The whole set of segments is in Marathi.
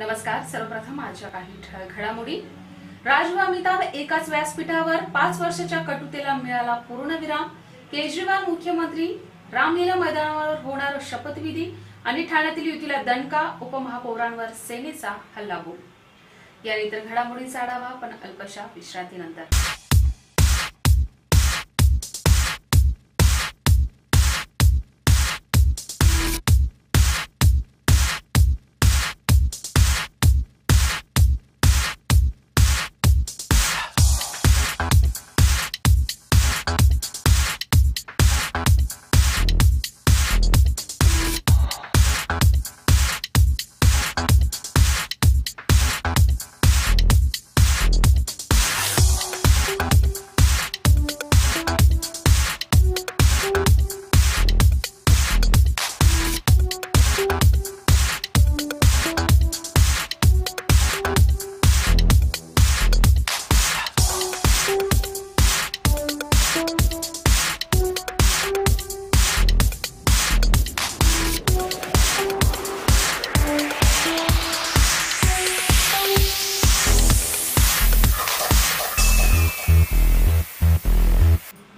नमस्कार. सर्वप्रथम आजच्या काही ठळक घडामोडी. राज व अमिताभ एकाच व्यासपीठावर 5 वर्षाच्या कटुतेला मिळाला पूर्णविराम. केजरीवाल मुख्यमंत्री, रामलीला मैदानावर होणार शपथविधी आणि ठाण्यातील युतीला दणका. उपमहापौरांवर सेनेचा हल्लाबोल. यानंतर घडामोडींचा आढावा पण अल्पशा विश्रांतीनंतर.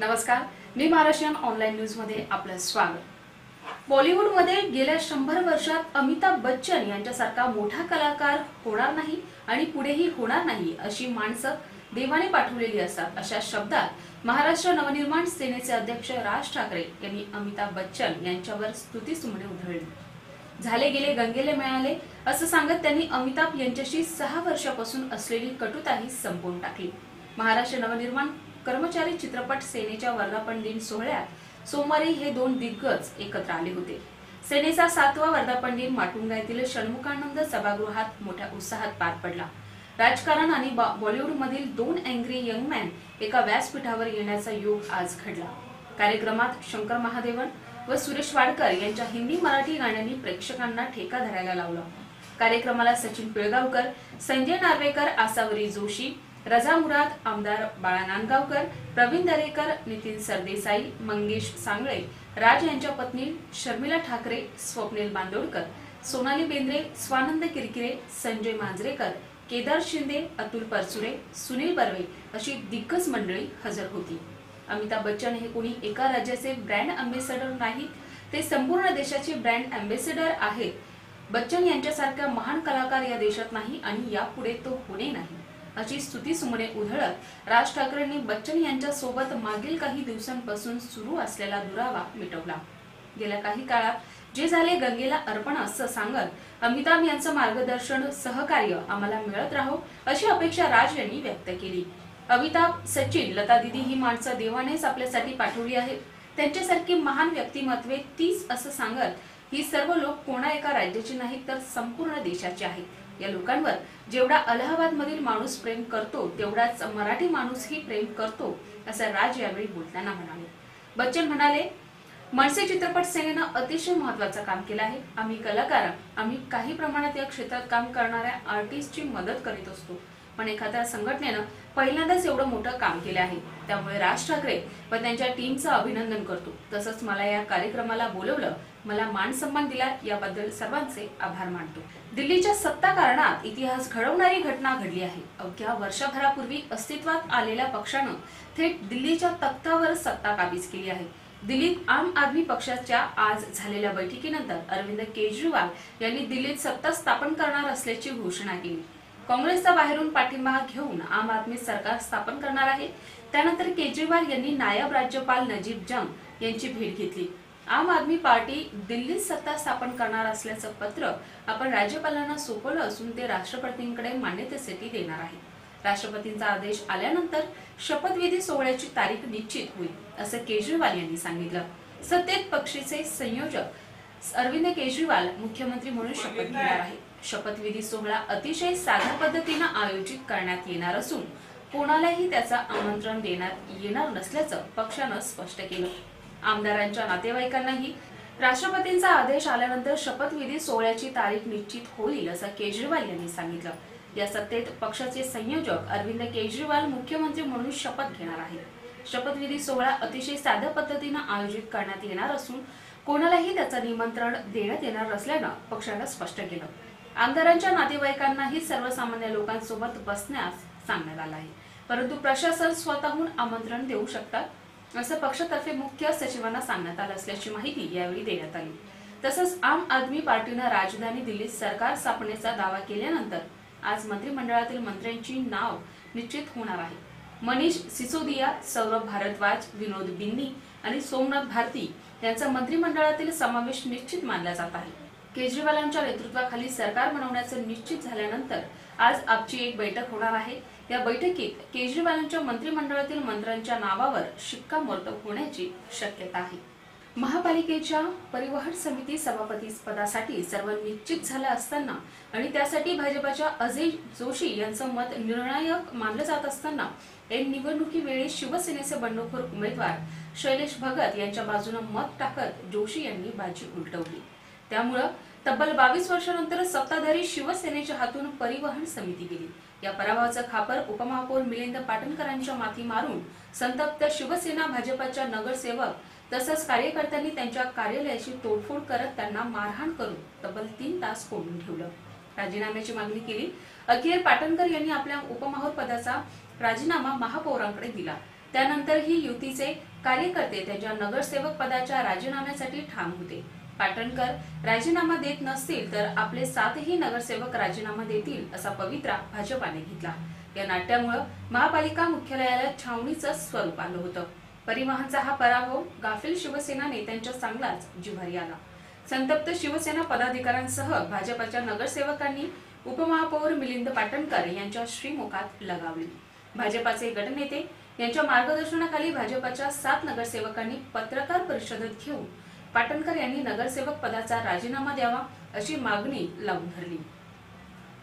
नमस्कार. मी महाराष्ट्रीयन ऑनलाईन न्यूज मध्ये आपलं स्वागत. बॉलिवूडमध्ये गेल्या 100 वर्षात अमिताभ बच्चन यांच्यासारखा मोठा कलाकार होणार नाही आणि पुढेही होणार नाही अशी माणसं देवाने पाठवलेली असतात. अशा शब्दात महाराष्ट्र नवनिर्माण सेनेचे अध्यक्ष राज ठाकरे यांनी अमिताभ बच्चन यांच्यावर स्तुतिसुमने उधळली. झाले गेले गंगेले मिळाले असं सांगत त्यांनी अमिताभ यांच्याशी 6 वर्षापासून असलेली कटुताही संपवून टाकली. महाराष्ट्र नवनिर्माण कर्मचारी चित्रपट सेनेच्या वर्धापन दिन सोहळ्यात सोमवारी हे दोन दिग्गज एकत्र आले होते. सेनेचा 7वा वर्धापन दिन माटुंगा येथील षण्मुखानंद सभागृहात मोठ्या उत्साहात पार पडला. राजकारण आणि बॉलिवूडमधील 2 अँग्री यंग मॅन एका व्यासपीठावर येण्याचा योग आज घडला. कार्यक्रमात शंकर महादेवन व सुरेश वाडकर यांच्या हिंदी मराठी गाण्यांनी प्रेक्षकांना ठेका धरायला लावला. कार्यक्रमाला सचिन पिळगावकर, संजय नार्वेकर, आसावरी जोशी, रजा मुराद, आमदार बाळा नांदगावकर, प्रवीण दरेकर, नितीन सरदेसाई, मंगेश सांगळे, राज यांच्या पत्नी शर्मिला ठाकरे, स्वप्नील बांदोडकर, सोनाली बेंद्रे, स्वानंद किरकिरे, संजय मांजरेकर, केदार शिंदे, अतुल परचुरे, सुनील बर्वे अशी दिग्गज मंडळी हजर होती. अमिताभ बच्चन हे कोणी एका राज्याचे ब्रँड अँबॅसेडर नाहीत, ते संपूर्ण देशाचे ब्रँड अँबॅसेडर आहेत. बच्चन यांच्यासारखा महान कलाकार या देशात नाही आणि यापुढे तो होणे नाही अशी स्तुतिसुमने उधळत राज ठाकरेंनी बच्चन यांच्या सोबत मागील काही दिवसांपासून सुरू असलेला दुरावा मिटवला. गेल्या काही काळात जे झाले गंगेला अर्पण असं सांगत अमिताभ यांचं मार्गदर्शन, सहकार्य आम्हाला मिळत राहो अशी अपेक्षा राज यांनी व्यक्त केली. अमिताभ, सचिन, लता दिदी ही माणसं देवानेच आपल्यासाठी पाठवली आहेत. त्यांच्यासारखी महान व्यक्तिमत्वे तीच असं सांगत ही सर्व लोक कोणा एका राज्याची नाहीत तर संपूर्ण देशाचे आहेत. या लोकांवर जेवढा अलाहाबाद मधील माणूस प्रेम करतो तेवढाच मराठी माणूसही प्रेम करतो असं राज यावेळी बोलताना म्हणाले. बच्चन म्हणाले, मनसे चित्रपट सेनेनं अतिशय महत्त्वाचं काम केलं आहे. आम्ही कलाकार, आम्ही काही प्रमाणात या क्षेत्रात काम करणाऱ्या आर्टिस्टची मदत करीत असतो, पण एखाद्या संघटनेनं पहिल्यांदाच एवढं मोठं काम केलं आहे. त्यामुळे राज ठाकरे व त्यांच्या टीमचं अभिनंदन करतो. तसंच मला या कार्यक्रमाला बोलवलं, मला मान सन्मान दिला याबद्दल सर्वांचे आभार मानतो. दिल्लीच्या सत्ता कारणात इतिहास घडवणारी घटना घडली आहे. अवघ्या वर्षभरापूर्वी अस्तित्वात आलेल्या पक्षानं थेट दिल्लीच्या तख्तावर सत्ता काबीज केली आहे. दिल्लीत आम आदमी पक्षाच्या आज झालेल्या बैठकीनंतर अरविंद केजरीवाल यांनी दिल्लीत सत्ता स्थापन करणार असल्याची घोषणा केली. काँग्रेसचा बाहेरून पाठिंबा घेऊन आम आदमी सरकार स्थापन करणार आहे. त्यानंतर केजरीवाल यांनी नायब राज्यपाल नजीब जंग यांची भेट घेतली. आम आदमी पार्टी दिल्लीत सत्ता स्थापन करणार असल्याचं पत्र आपण राज्यपालांना सोपवलं असून ते राष्ट्रपतींकडे मान्यतेसाठी देणार आहे. राष्ट्रपतींचा आदेश आल्यानंतर शपथविधी सोहळ्याची तारीख निश्चित होईल असं केजरीवाल यांनी सांगितलं. सत्तेत पक्षाचे संयोजक अरविंद केजरीवाल मुख्यमंत्री म्हणून शपथ घेणार आहेत. शपथविधी सोहळा अतिशय साध्या पद्धतीने आयोजित करण्यात येणार असून कोणालाही त्याचं आमंत्रण देण्यात येणार नसल्याचं पक्षानं स्पष्ट केलं. आमदारांच्या नातेवाईकांनाही राष्ट्रपतींचा आदेश आल्यानंतर शपथविधी सोहळ्याची तारीख निश्चित होईल असं केजरीवाल यांनी सांगितलं. या सत्तेत पक्षाचे संयोजक अरविंद केजरीवाल मुख्यमंत्री म्हणून शपथ घेणार आहेत. शपथविधी सोहळा अतिशय साध्या पद्धतीने आयोजित करण्यात येणार असून कोणालाही त्याचं निमंत्रण देण्यात येणार नसल्यानं पक्षानं स्पष्ट केलं. आमदारांच्या नातेवाईकांनाही सर्वसामान्य लोकांसोबत बसण्यास सांगण्यात आलं आहे, परंतु प्रशासन स्वतःहून आमंत्रण देऊ शकतात असं पक्षातर्फे मुख्य सचिवांना सांगण्यात आलं असल्याची माहिती यावेळी देण्यात आली। तसंच आम आदमी पार्टीनं राजधानी दिल्लीत सरकार स्थापनेचा दावा केल्यानंतर आज मंत्रिमंडळातील मंत्र्यांची नाव निश्चित होणार आहे। मनीष सिसोदिया, सौरभ भारद्वाज, विनोद बिन्नी आणि सोमनाथ भारती यांचा मंत्रिमंडळातील समावेश निश्चित मानला जात आहे। केजरीवालांच्या नेतृत्वाखाली सरकार बनवण्याचं निश्चित झाल्यानंतर आज आपची एक बैठक होणार आहे। या बैठकीत केजरीवालांच्या मंत्रिमंडळातील मंत्र्यांच्या नावावर शिक्कामोर्तब होण्याची शक्यता आहे। महापालिकेच्या परिवहन समिती सभापती पदासाठी सर्व निश्चित झालं असताना आणि त्यासाठी भाजपच्या अजय जोशी यांचं मत निर्णायक मानलं जात असताना निवडणुकीवेळी शिवसेनेचे बंडखोर उमेदवार शैलेश भगत यांच्या बाजूने मत टाकत जोशी यांनी बाजी उलटवली। त्यामुळे तब्बल 22 वर्षांनंतर सत्ताधारी शिवसेनेच्या हातून परिवहन समिती गेली। या पराभवाचं खापर उपमहापौर मिलिंद पाटणकरांच्या माथी मारून संतप्त शिवसेना भाजपच्या नगरसेवक तसंच कार्यकर्त्यांनी त्यांच्या कार्यालयाची तोडफोड करत त्यांना मारहाण करून तब्बल 3 तास कोंडून ठेवलं। राजीनाम्याची मागणी केली। अखेर पाटणकर यांनी आपल्या उपमहापौर पदाचा राजीनामा महापौरांकडे दिला। त्यानंतरही युतीचे कार्यकर्ते त्यांच्या नगरसेवक पदाच्या राजीनाम्यासाठी ठाम होते। पाटणकर राजीनामा देत नसतील तर आपले 7ही नगरसेवक राजीनामा देतील असा पवित्रा भाजपाने घेतला। या नाट्यामुळे महापालिका मुख्यालयाला छावणीचं स्वरूप आलं होतं। परिवहनचा हा पराभव गाफील शिवसेना नेत्यांच्या चांगलाच जिव्हारी आला। संतप्त शिवसेना पदाधिकाऱ्यांसह भाजपच्या नगरसेवकांनी उपमहापौर मिलिंद पाटणकर यांच्या श्रीमुखात लगावली। भाजपाचे गटनेते यांच्या मार्गदर्शनाखाली भाजपच्या 7 नगरसेवकांनी पत्रकार परिषद घेऊन पाटणकर यांनी नगरसेवक पदाचा राजीनामा द्यावा अशी मागणी लावून धरली।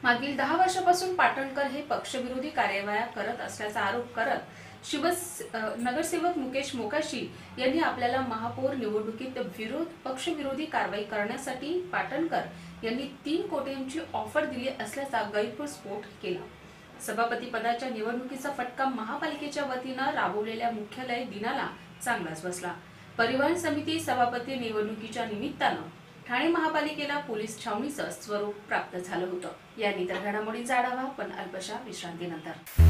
मागील 10 वर्षापासून पाटणकर हे पक्षविरोधी कार्यवाया करत असल्याचा आरोप करत नगरसेवक मुकेश मोकाशी यांनी आपल्याला महापौर निवडणुकीत पक्षविरोधी कारवाई करण्यासाठी पाटणकर यांनी 3 कोटींची ऑफर दिली असल्याचा गैरस्फोट केला। सभापती पदाच्या निवडणुकीचा फटका महापालिकेच्या वतीनं राबवलेल्या मुख्यालय दिनाला चांगलाच बसला। परिवहन समिती सभापती निवडणुकीच्या निमित्तानं ठाणे महापालिकेला पोलीस छावणीचं स्वरूप प्राप्त झालं होतं। या इतर घडामोडींचा आढावा पण अल्पशा विश्रांतीनंतर।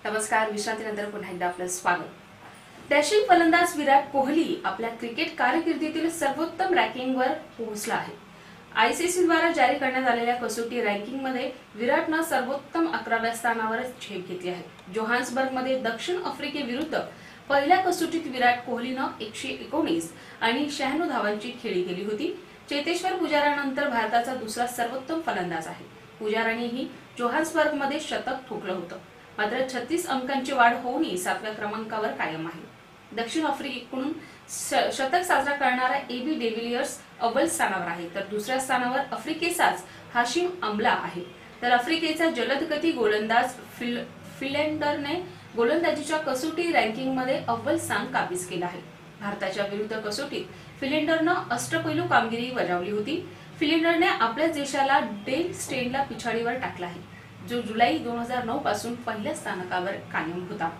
नमस्कार, विश्रांतीनंतर पुन्हा एकदा आपलं स्वागत। डॅशिंग फलंदाज विराट कोहली आपल्या क्रिकेट कारकिर्दीतील सर्वोत्तम रँकिंगवर पोहोचला आहे। आयसीसी द्वारा जारी करण्यात आलेल्या कसोटी रँकिंगमध्ये विराटनं सर्वोत्तम 11व्या स्थानावर झेप घेतली आहे। जोहान्सबर्गमध्ये दक्षिण आफ्रिकेविरुद्ध पहिल्या कसोटीत विराट कोहलीनं 119 आणि 96 धावांची खेळी केली होती। चेतेश्वर पुजारानंतर भारताचा दुसरा सर्वोत्तम फलंदाज आहे। पुजारानेही जोहान्सबर्गमध्ये शतक ठोकलं होतं, मात्र 36 अंकांची वाढ होऊनही 7व्या क्रमांकावर कायम आहे। दक्षिण आफ्रिकेकडून शतक साजरा करणारा एबी डेव्हिलियर्स अव्वल स्थानावर आहे, तर दुसऱ्या स्थानावर आफ्रिकेचाच हाशिम अमला आहे। तर आफ्रिकेचा जलदगती गोलंदाज फिलेंडरने गोलंदाजीच्या कसोटी रँकिंगमध्ये अव्वल स्थान काबीज केलं आहे। भारताच्या विरुद्ध कसोटीत फिलेंडरनं अष्टपैलू कामगिरी बजावली होती। फिलेंडरने आपल्याच देशाला डेल स्टेनला पिछाडीवर टाकलं आहे, जो जुलै 2009 पासून पहिल्या स्थानकावर कायम होता।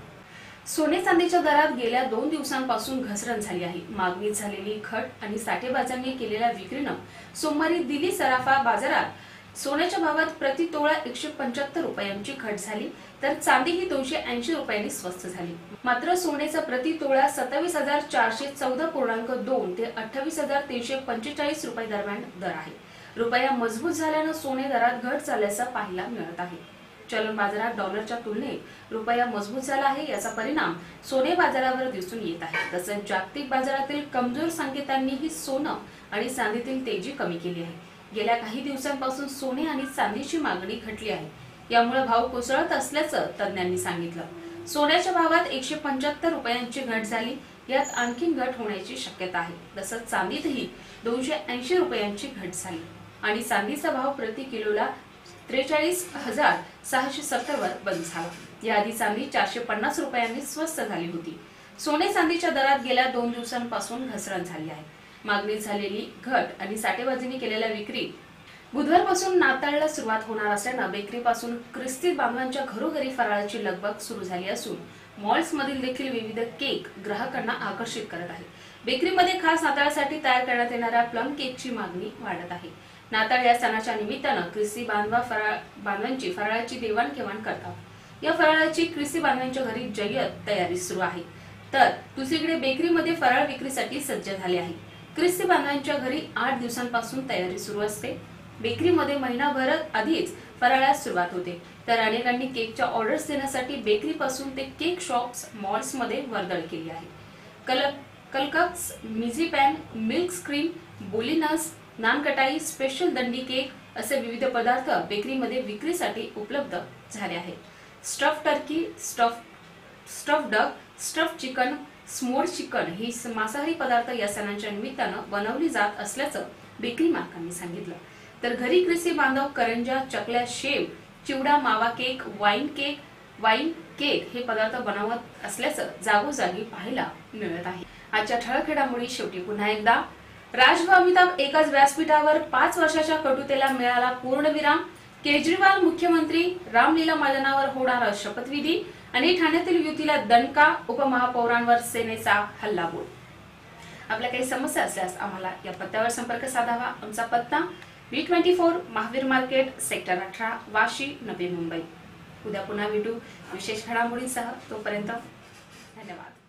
सोने चांदीच्या दरात गेल्या 2 दिवसांपासून घसरण झाली आहे। मागणीत झालेली घट आणि साठेबाजांनी केलेल्या विक्रीनं सोमवारी दिल्ली सराफा बाजारात सोन्याच्या भावात प्रति तोळा 175 रुपयांची घट झाली, तर चांदी ही 280 रुपयांनी स्वस्त झाली. मात्र सोन्याचा प्रति तोळा 27,414.2 ते 28,345 रुपये दरम्यान दर आहे. रुपया मजबूत झाल्यानं सोने दरात घट झाल्याचं पाहायला मिळत आहे. चलन बाजारात डॉलरच्या तुलनेत रुपया मजबूत झाला आहे, याचा परिणाम सोने बाजारावर दिसून येत आहे. तसंच जागतिक बाजारातील कमजोर संकेतांनीही सोनं आणि चांदीतील तेजी कमी केली आहे. गेल्या काही दिवसांपासून सोने आणि चांदीची मागणी घटली आहे. यामुळे भाव कोसळत असल्याचं तज्ञांनी सांगितलं. सोन्याच्या भावात 175 रुपयांची घट झाली, यात आणखी घट होण्याची शक्यता आहे. तसंच चांदीतही 280 रुपयांची घट झाली आणि चांदीचा भाव प्रति किलोला 43,670 वर बंद झाला. याआधी चांदी 450 रुपयांनी स्वस्त झाली होती. सोने चांदीच्या दरात गेल्या 2 दिवसांपासून घसरण झाली आहे. मागणीत झालेली घट आणि साठेबाजीने केलेल्या विक्री बुधवारपासून नाताळला सुरुवात होणार असल्यानं बेकरीपासून ख्रिस्ती बांधवांच्या घरोघरी फराळाची लगबग सुरू झाली असून मॉल्स मधील देखील विविध केक ग्राहकांना आकर्षित करत आहे. बेकरीमध्ये खास नाताळसाठी तयार करण्यात येणाऱ्या प्लम केकची मागणी वाढत आहे. नाताळ या सणाच्या निमित्तानं ख्रिस्ती बांधवांची फराळाची देवाणघेवाण करतात. या फराळाची ख्रिस्ती बांधवांच्या घरी जय्यत तयारी सुरू आहे, तर दुसरीकडे बेकरीमध्ये फराळ विक्रीसाठी सज्ज झाले आहे. ख्रिस्ती बांधवांच्या घरी 8 दिवसांपासून तयारी सुरू असते. बेकरीमध्ये महिनाभर आधीच फराळास सुरुवात होते, तर अनेकांनी केकच्या ऑर्डर्स देण्यासाठी बेकरीपासून ते केक शॉप्स, मॉल्स मध्ये वर्दळ केली आहे. कलकप्स, मिझी पॅन, मिल्क क्रीम, बोलिनस, नानकटाई, स्पेशल दंडी केक असे विविध पदार्थ बेकरीमध्ये विक्रीसाठी उपलब्ध झाले आहेत. Stuff turkey, stuff duck, stuff chicken, smoked chicken ही मांसाहारी पदार्थ या सणांच्या निमित्तानं बनवली जात असल्याचं बेकरी मालकांनी सांगितलं. तर घरी ख्रिस्ती बांधव करंजा, चकल्या, शेव, चिवडा, मावा केक, वाईन केक हे पदार्थ बनवत असल्याचं जागोजागी पाहायला मिळत आहे. आजच्या ठळक घडामोडी शेवटी पुन्हा एकदा. राज व अमिताभ एकाच व्यासपीठावर 5 वर्षाच्या कटुतेला मिळाला पूर्णविराम. केजरीवाल मुख्यमंत्री, रामलीला मैदानावर होणार शपथविधी आणि ठाण्यातील युतीला दणका. उपमहापौरांवर सेनेचा हल्लाबोल. आपल्या काही समस्या असल्यास आम्हाला या पत्त्यावर संपर्क साधावा. आमचा पत्ता B24 Mahavir market, sector 18, Vashi, Navi Mumbai. उद्या पुन्हा भेटू विशेष घडामोडींसह. तोपर्यंत धन्यवाद.